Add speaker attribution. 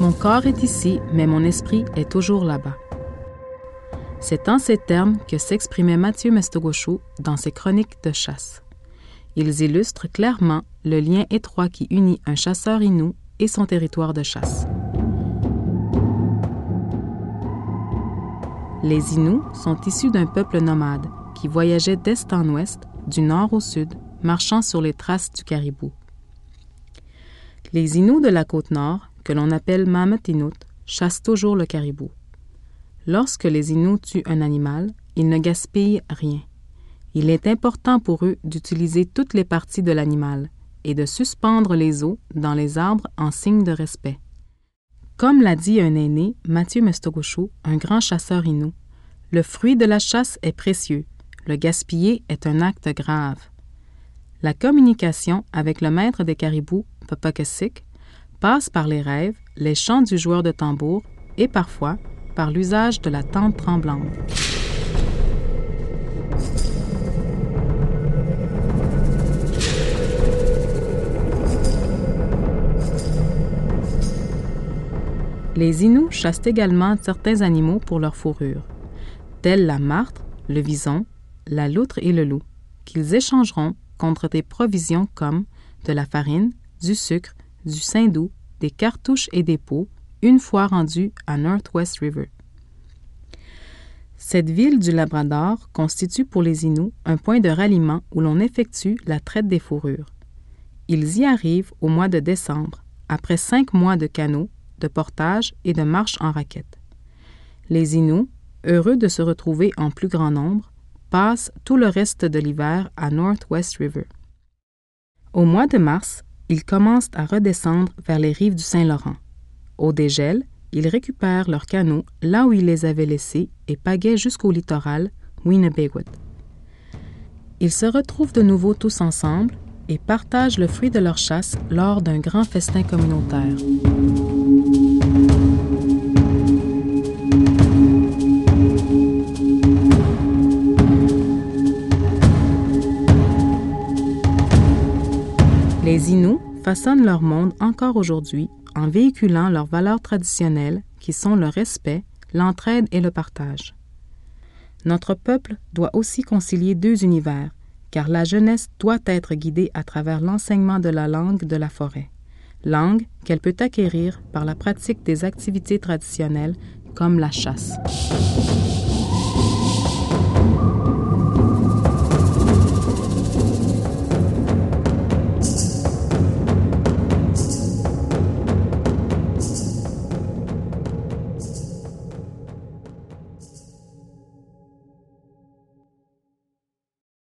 Speaker 1: Mon corps est ici, mais mon esprit est toujours là-bas. C'est en ces termes que s'exprimait Mathieu Mestogoshu dans ses chroniques de chasse. Ils illustrent clairement le lien étroit qui unit un chasseur Innu et son territoire de chasse. Les Innus sont issus d'un peuple nomade qui voyageait d'est en ouest, du nord au sud, marchant sur les traces du caribou. Les Innus de la côte nord, que l'on appelle Mamut Inut, chassent toujours le caribou. Lorsque les Innus tuent un animal, ils ne gaspillent rien. Il est important pour eux d'utiliser toutes les parties de l'animal et de suspendre les os dans les arbres en signe de respect. Comme l'a dit un aîné, Mathieu Mestogoshu, un grand chasseur Innu, le fruit de la chasse est précieux, le gaspiller est un acte grave. La communication avec le maître des caribous, Papakasik, passe par les rêves, les chants du joueur de tambour et parfois par l'usage de la tente tremblante. Les Innus chassent également certains animaux pour leur fourrure, tels la martre, le vison, la loutre et le loup, qu'ils échangeront contre des provisions comme de la farine, du sucre, du saindoux, des cartouches et des peaux, une fois rendus à Northwest River. Cette ville du Labrador constitue pour les Innus un point de ralliement où l'on effectue la traite des fourrures. Ils y arrivent au mois de décembre, après 5 mois de canot, de portage et de marche en raquette. Les Innus, heureux de se retrouver en plus grand nombre, passent tout le reste de l'hiver à Northwest River. Au mois de mars, ils commencent à redescendre vers les rives du Saint-Laurent. Au dégel, ils récupèrent leurs canots là où ils les avaient laissés et pagaient jusqu'au littoral, Winnipegout. Ils se retrouvent de nouveau tous ensemble et partagent le fruit de leur chasse lors d'un grand festin communautaire. Les Innus façonnent leur monde encore aujourd'hui en véhiculant leurs valeurs traditionnelles qui sont le respect, l'entraide et le partage. Notre peuple doit aussi concilier 2 univers, car la jeunesse doit être guidée à travers l'enseignement de la langue de la forêt, langue qu'elle peut acquérir par la pratique des activités traditionnelles comme la chasse.